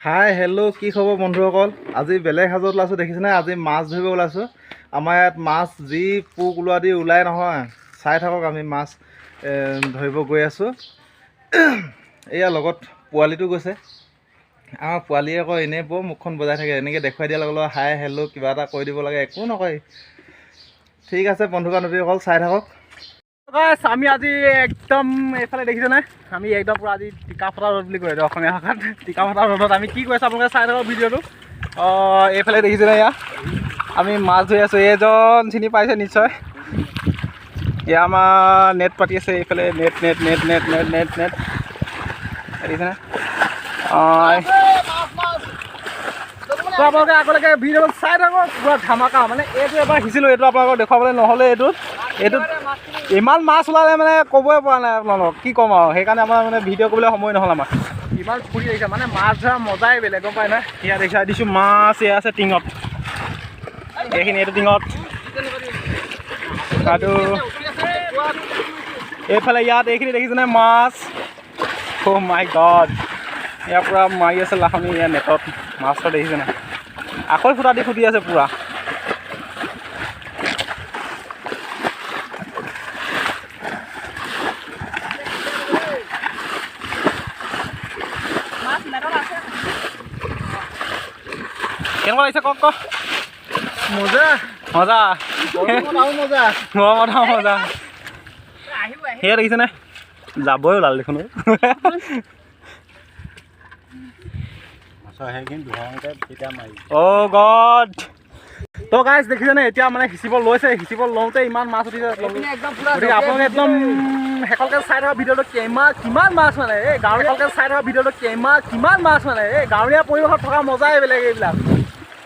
Hi hello' কি খবৰ বন্ধুসকল। আজি বেলেগ সাজত ওলাইছোঁ দেখিছেনে। আজি মাছ ধৰিব ওলাইছোঁ। আমাৰ ইয়াত মাছ যি পোক ওলোৱা দি ওলাই নহয়, চাই থাকক। আমি মাছ ধৰিব গৈ আছোঁ। এয়া লগত পোৱালিটো গৈছে। আমাৰ পোৱালীয়ে আকৌ এনেই বৰ মুখখন বজাই থাকে। এনেকৈ দেখুৱাই দিয়াৰ লগে লগে হাই হেল্ল' কিবা এটা কৈ দিব লাগে, একো নকয়। ঠিক আছে বন্ধু বান্ধৱীসকল, চাই থাকক। আমি আজি একদম এইফালে দেখিছেনে, আমি একদম পূৰা আজি টিকা ফটা ৰ'দ বুলি কয় অসমীয়া ভাষাত। টিকা ফটা ৰ'দত আমি কি কৰি আছোঁ আপোনালোকে চাই থাকক ভিডিঅ'টো। এইফালে দেখিছেনে, এয়া আমি মাছ ধৰি আছোঁ। এইজন চিনি পাইছে নিশ্চয়। এয়া আমাৰ নেট পাতি আছে এইফালে। Net net net net net net net দেখিছেনে। তো আপোনালোকে আগলৈকে ভিডিঅ'টো চাই থাকক, পূৰা ধামাকা। মানে এইটো এবাৰ সিঁচিলোঁ, এইটো আপোনালোকক দেখুৱাবলৈ নহ'লে এইটোত ইমান মাছ ওলালে মানে ক'বই পৰা নাই আপোনালোকক, কি ক'ম আৰু। সেইকাৰণে আমাৰ মানে ভিডিঅ' কৰিবলৈ সময় নহ'ল আমাৰ। ইমান ফুৰি আহিছে মানে মাছ ধৰা মজাই বেলেগ, গম পাই নাই। ইয়াত দেখাই দিছোঁ মাছ এয়া আছে টিঙত, এইখিনি এইটো টিঙত। আৰু এইফালে ইয়াত এইখিনি দেখিছেনে মাছ। অ' মাই গড, ইয়াৰ পৰা মাৰি আছে লাহনি ইয়াৰ নেটত মাছটো দেখিছেনে। আকৌ ফুটা দি ফুটি আছে পূৰা। কেনেকুৱা লাগিছে কওক কওক। মজা মজা মজা মজা। সেয়া দেখিছেনে, যাবই ওলাল দেখোন। অ' গড। তো গাইজ দেখিছেনে, এতিয়া মানে সিঁচিব লৈছে। সিঁচিব লওঁতে ইমান মাছ উঠিছে। গতিকে আপোনালোকে একদম শেষলৈকে চাই থকা ভিডিঅ'টো কিমান মাছ মানে। এই গাঁৱলীয়া চাই থকা ভিডিঅ'টো কিমান মাছ মানে। এই গাঁৱলীয়া পৰিৱেশত থকা মজাই বেলেগ এইবিলাক।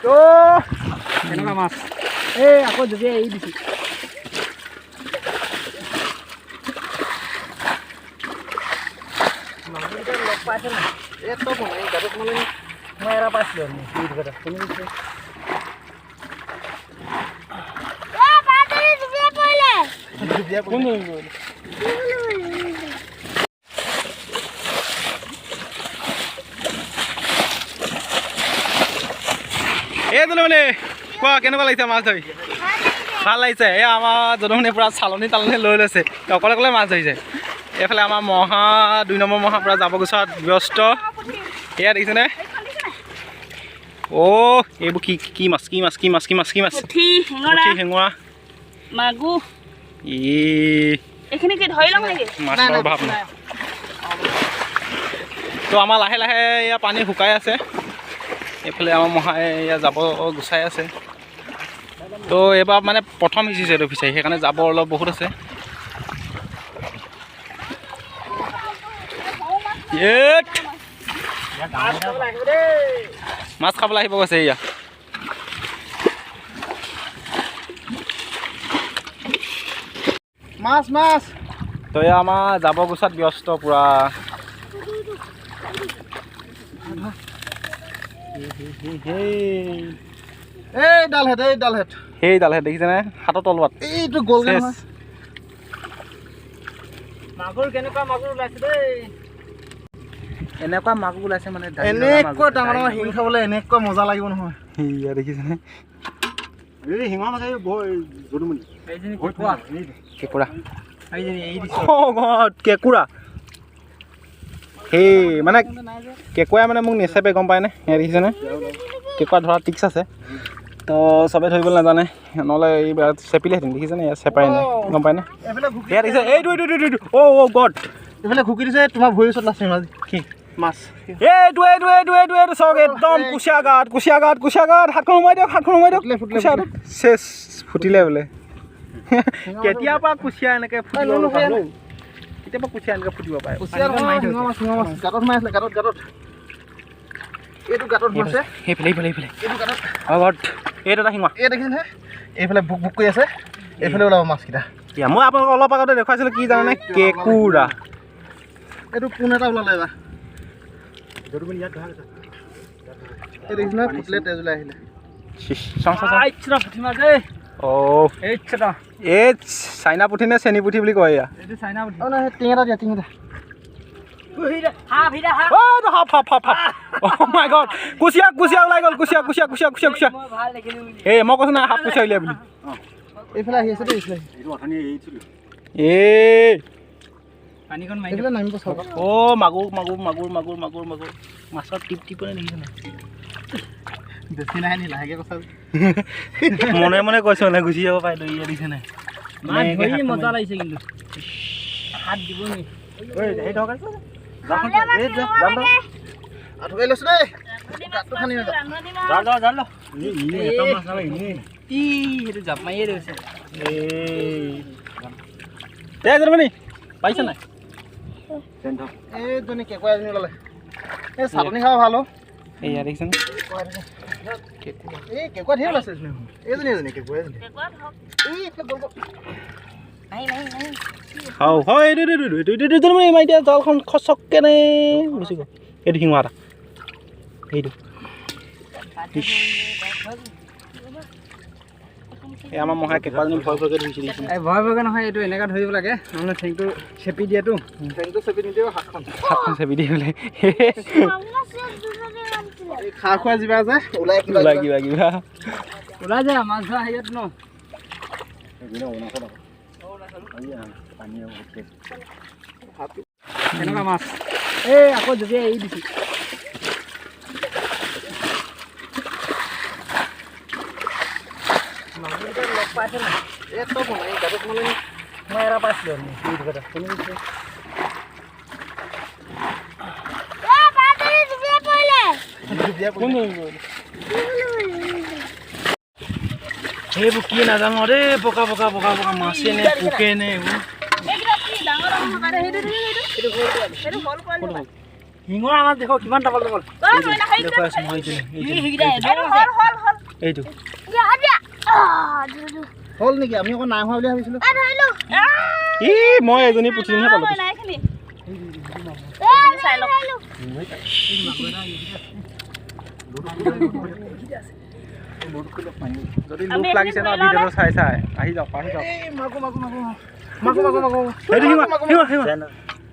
তো এনেকুৱা মাছ এই আকৌ যদি এৰি দিছোঁ। লগ পাইছে নাই? এইটো গাঁতত মানে মই এৰা পাইছিলোঁ। এই মানে কোৱা কেনেকুৱা লাগিছে মাছ ধৰি? ভাল লাগিছে। এই আমাৰ জনমনি পূৰা চালনী তালনি লৈ লৈছে, অকলে অকলে মাছ ধৰিছে। এইফালে আমাৰ মহা 2 নম্বৰ মহা পূৰা যাব গুচাত ব্যস্ত। এয়া দেখিছেনে। অ' এইবোৰ কি মাছ কি মাছ কি মাছ কি মাছ কি মাছ? পুঠি শিঙৰা মাগুৰ। মাছৰ অভাৱ নাই। তো আমাৰ লাহে লাহে এয়া পানী শুকাই আছে। এইফালে আমাৰ মহাই এয়া যাব গুচাই আছে। তো এইবাৰ মানে প্ৰথম সিঁচিছে এইটো ফিচাৰী, সেইকাৰণে যাব অলপ বহুত আছে। মাছ খাবলৈ আহিব গৈছে এয়া। মাছ মাছ। তো এয়া আমাৰ যাব গুচাত ব্যস্ত পূৰা। এই ডালহেট সেই ডালহেট দেখিছেনে, হাতৰ তলুৱাত এইটো গ'ল মাগুৰ। কেনেকুৱা মাগুৰ ওলাইছে দেই। এনেকুৱা মাগুৰ ওলাইছে মানে এনেকুৱা ডাঙৰ ডাঙৰ শিং খাবলৈ এনেকুৱা মজা লাগিব নহয়। সেয়া দেখিছেনে। কেঁকুৰা সেই মানে কেঁকুৰাই মানে মোক নেচেপে, গম পায়নে। সেয়া দেখিছেনে, কেঁকুৰা ধৰা টিক্স আছে। তো চবেই ধৰিবলৈ নাজানে, নহ'লে এইবাৰ চেপিলেহেঁতেন। দেখিছেনে, ইয়াত চেপাই নাই, গম পায়নে। সেয়া দেখিছে এইটো অ' গড। এইফালে ঘুকি দিছে তোমাৰ ভৰিৰ ওচৰত লাষ্ট মাছ কি মাছ। এইটো চাওক একদম কুচিয়া গাঁত হাতখন সোমাই দিয়ক চেচ ফুটিলে বোলে। কেতিয়াবা কুচিয়া এনেকৈ ফুটিব পাৰে, কেতিয়াবা কুচিয়া এনেকৈ ফুটিব পাৰে। গাঁতত সোমাই আছিলে, গাঁতত এইটো গাঁতত সোমাইছে। এইফালে এইটো এটা শিঙা। এই দেখিছেনে, এইফালে ভুক ভুক কৰি আছে। এইফালে ওলাব মাছকেইটা। মই আপোনালোকক অলপ আগতে দেখুৱাইছিলোঁ কি জানেনে, কেঁকুৰা। এইটো কোন এটা ওলালে এবাৰ। এই দেখিছেনে, ফুটিলে তেজ ওলাই আহিলে। Oh. It's China puthi ne seni puthi boli koi ya. Itu China puthi. Oh, nah, tinggal dia. Half Oh my god কুচিয়া ওলাই গ'ল কুচিয়া এই মই কৈছো না হাফ কুচিয়া উলিয়াই বুলি এইফালে আহি আছে দেই এইফালে এই পানীখন মাৰি এইফালে নামিব চাব অ মাগুৰ মাছৰ টিপনে দেখিছে না বেছি নাই নি লাহেকে কথা মনে কৈছো না গুচি যাব পাই লৈ দিছে না মাছ ধৰি মজা লাগিছে কিন্তু হাত দিব নি ঐ এই ঢকাই আঠুকাই লৈছো দেই কাটটো খানি জাল সেইটো জাপ মাৰিয়ে দিছে এই জনমনি পাইছে নাই এইজনী কেঁকুৰা এজনী ওলালে এই চাটনি খাব ভাল এইয়া দেখিছেনে এই কেঁকুৰা ধেৰ ওলাইছে এইজনী কেঁকুৰা এজনী হয় এইটো জনমনি মাৰি দিয়া জালখন খচককে নে গুচি গ'ল এইটো শিঙৰা এটা এইটো এই আমাৰ মহাই কেঁকুৰাজনী ভয় ধৰিছে দেখিছে ভয় নহয় এইটো এনেকা ধৰিব লাগে নহ'লে ঠেংটো চেপি দিয়েতো ঠেংটো চেপি নিদিয়ে হাতখন চেপি দিয়ে বোলে খা খোৱা জিভা যে ওলাই কিবা ওলাই যায় মাছ ধৰা হেৰিয়াত ন কেনেকুৱা মাছ এই আকৌ জপিয়াই এৰি দিছোঁ লগ পাইছে নাই মই এৰা পাইছিলোঁ এইবোৰ কি নাজানো দেই পকা মাছে নে পোকে নে শিঙৰা মাছ দেখো কিমান ডাবল এইটো হ'ল নেকি আমি আকৌ নাই হোৱা বুলি ভাবিছিলোঁ মই এজনী পুঠিহে পালোঁ যদি লোক লাগিছে ন ভিডিঅ'টো চাই আহি যাওক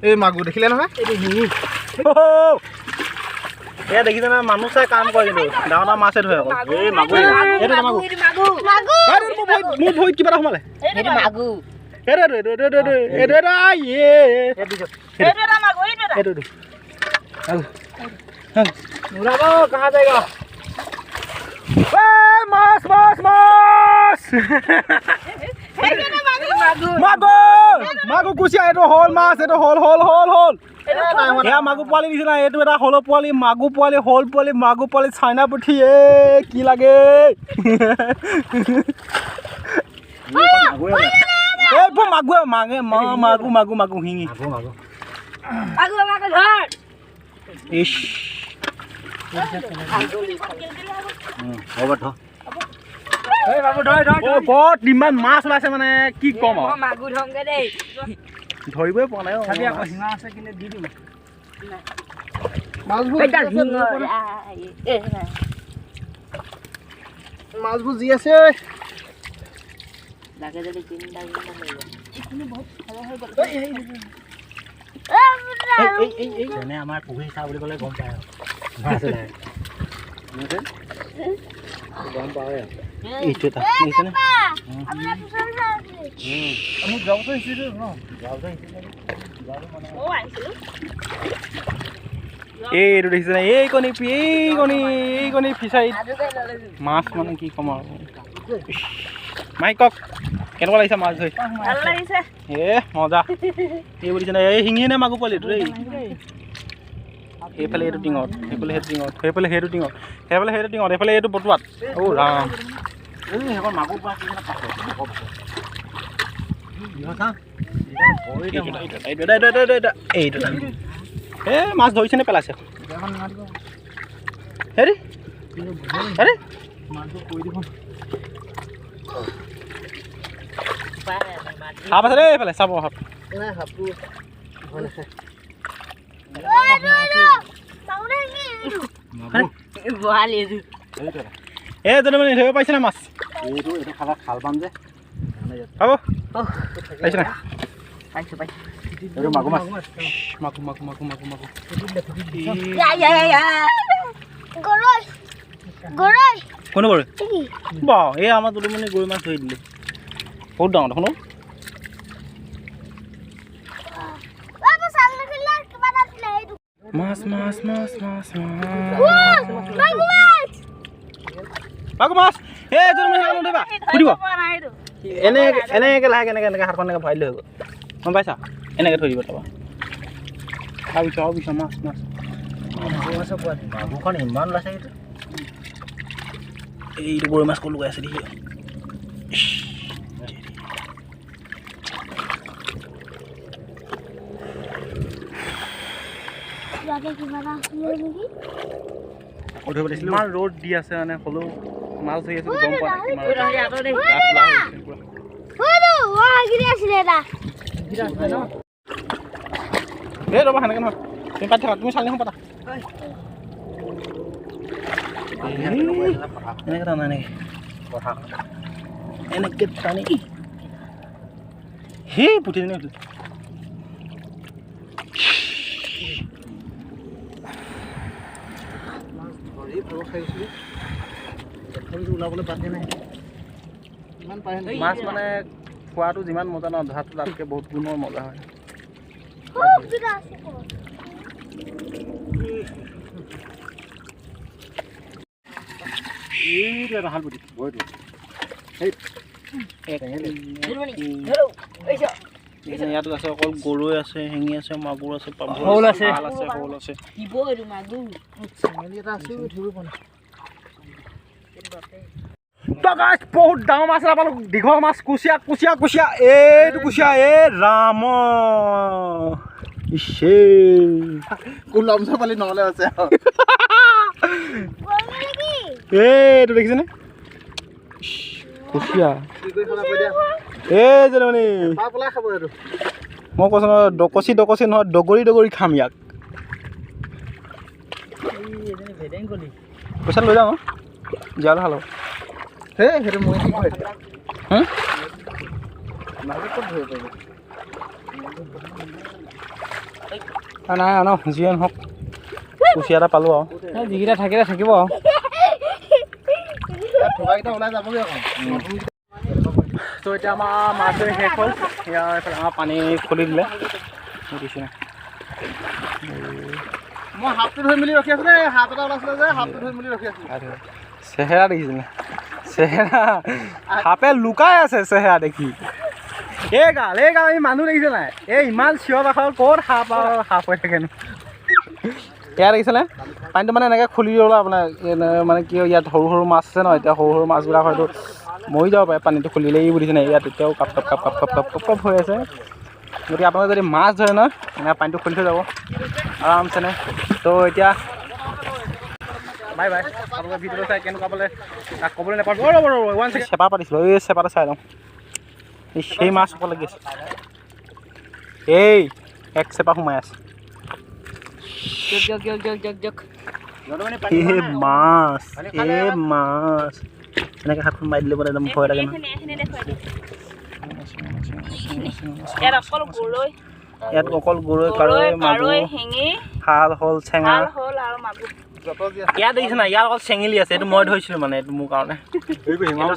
এই মাগুৰ দেখিলে নহয় এয়া দেখিছে না মানুহ চাই কাম কৰে কিন্তু ডাঙৰ মাছে ধৰে অকল এই মাগুৰ মোৰ ভৰিত কিবা এটা সোমালে মাগুৰ কুচিয়া এইটো হল মাছ এইটো হল এয়া মাগুৰ পোৱালি দিছে না এইটো এটা হল পোৱালি মাগুৰ পোৱালি হল পোৱালি মাগুৰ পোৱালি চাইনা পুঠি কি লাগে মাগুৰ শিঙি ইমান মাছ ওলাইছে মানে কি কম ধৰিবই পোৱা নাই মাছবোৰ যি আছে আমাৰ পুখুৰী চা বুলি ক'লে গম পায় গম পাওঁ এইটো এটা দেখিছেনে আমি যোৱা বছৰ আহিছিলোঁ ন এইটো দেখিছেনে এই কণী ফিচাৰীত মাছ মানে কি ক'ম আৰু মাইক কওক কেনেকুৱা লাগিছে মাছ ধৰি মজা এই বুলিছে এই শিঙি নে মাগুৰ পোৱালিটো দেই এইফালে এইটো টিঙত সেইফালে সেইটো টিঙত এইফালে এইটো বটুৱাত ৰাম সেইখন মাগুৰ পোৱা এইটো মাছ ধৰিছে নে পেলাইছে হেৰি সাপ আছে দেই এইফালে চাব সাপ যদি মানে ধৰিব পাৰিছে না মাছ এইটো খাল পাম যে পাব পাইছে না এইটো মাগুৰ মাছ মাগুৰ মাগুৰ মাগুৰ মাগুৰ মাগুৰ কোনে গৰৈ বা এই আমাৰ দুলুমণি গৰৈ মাছ ধৰি দিলে বহুত ডাঙৰ দেখোন মাছ মাছ মাছ মাছ মাগুৰ মাছ এই দুলুমণি নধৰিবা সুধিব এনেকৈ লাহেকৈ এনেকৈ হাতখন এনেকৈ ভৰাই লৈ হৈ গ'ল গম পাইছা এনেকৈ থৈ দিব তাৰপৰা ভাবিছোঁ মাছ মাছ মাগুৰখন ইমান ওলাইছে এইটো গৰৈ মাছ ক'ত লগাই আছে দেখি ইমান ৰ'দ দি আছে মানে হ'লেও মাছ ধৰি আছে গম পোৱা নাই ৰ'বা সেনেকৈ নহয় তুমি পাতি থাকা তুমি চালিখন পাতা এনেকৈ টানা নেকি এনেকৈ টানা নেকি সেই পুঠি জনী উঠিল মাছ মানে খোৱাটো যিমান মজা ন ধৰাটো তাতকৈ বহুত গুণৰ মজা হয় ইয়াত আছে অকল গৰৈ আছে শিঙি আছে মাগুৰ আছে শ'ল আছে শ'ল আছে বহুত ডাঙৰ মাছ এটা পালোঁ দীঘল মাছ কুচিয়া কুচিয়া কুচিয়া এইটো কুচিয়া এই ৰাম লমচা পালি নহ'লে আছে এইটো দেখিছেনে কুচিয়া এই যে মানে মই কৈছোঁ নহয় ডকচি ডকচি নহয় ডগৰি ডগৰি খাম ইয়াক পইচা লৈ যাওঁ জীয়ালে ভাল হ'ব সেইটো মই নাই ন যিয়ে নহওক কুচিয়া এটা পালোঁ আৰু যিকেইটা থাকিলে থাকিব আৰু তো এতিয়া আমাৰ মাছ ধৰি শেষ হ'ল ইয়াৰ এইফালে আমাৰ পানী খুলি দিলে দিছোঁ মই হাতটো ধৰি মেলি ৰখি আছোঁ দেই হাত এটা ওলাইছিলে যে হাতটো ধৰি মেলি ৰখি আছোঁ চেহেৰা দেখিছিলে চেহেৰা সাপে লুকাই আছে চেহেৰা দেখি এই গাল এই মানুহ দেখিছে নাই এই ইমান চিঞৰ বাখৰ ক'ত সাপ আৰু সাপ হৈ থাকেনো এয়া দেখিছেনে পানীটো মানে এনেকৈ খুলি দিবলৈ আপোনাৰ মানে কি ইয়াত সৰু সৰু মাছ আছে ন এতিয়া সৰু সৰু মাছবিলাক হয়তো মৰি যাব পাৰে পানীটো খুলিলে এই বুলিছে নাই ইয়াত এতিয়াও cup cup cup cup cup cup cup cup হৈ আছে গতিকে আপোনালোকে যদি মাছ ধৰে নহয় এনেকৈ পানীটো খুলি থৈ যাব আৰামছেনে তো এতিয়া বাই বাই আপোনালোকে ভিডিঅ'টো চাই কেনেকুৱা পালে তাক ক'বলৈ নাপাব ওৱান ছেকেণ্ড চেপা পাতিছিলোঁ এই চেপাটো চাই লওঁ এই সেই মাছ হ'ব লাগি আছে এই এক চেপা সোমাই আছে মাছ মাছ এনেকৈ হাতখন মাৰি দিলে একদম ভয় লাগে নহয় ইয়াত অকল গৰৈ কাৰৈ মাগুৰ শাল শ'ল চেঙা ইয়াত দেখিছে নাই ইয়াত অকল চেঙেলী আছে এইটো মই ধৰিছিলোঁ মানে এইটো মোৰ কাৰণে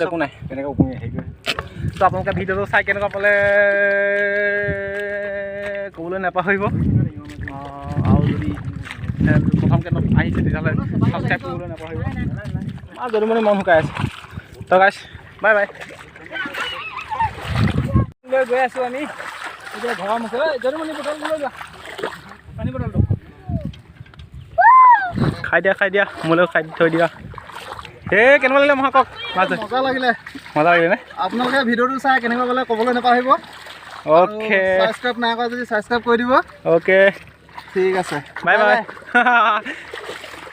একো নাই কেনেকৈ তো আপোনালোকে ভিডিঅ'টো চাই কেনেকুৱা পালে ক'বলৈ নাপাহৰিব আৰু যদি প্ৰথমকৈ আহিছে তেতিয়াহ'লে ছাবস্ক্ৰাইব কৰিবলৈ নাপাহৰিব আৰু যদি মানে মন শুকাই আছে তো গাইছ বাই বাই লৈ গৈ আছোঁ আমি এতিয়া ঘৰৰ মুখে যদি মানে বটলটো লৈ যোৱা পানী বটলটো খাই দিয়া মোলৈও খাই থৈ দিয়া এই কেনেকুৱা লাগিলে মহা কওক মজা লাগিলে নে আপোনালোকে ভিডিঅ'টো চাই কেনেকুৱা পালে ক'বলৈ নাপাহৰিব অ'কে ছাবস্ক্ৰাইব নাই কৰা যদি ছাবস্ক্ৰাইব কৰি দিব অ'কে ঠিক আছে বাই বাই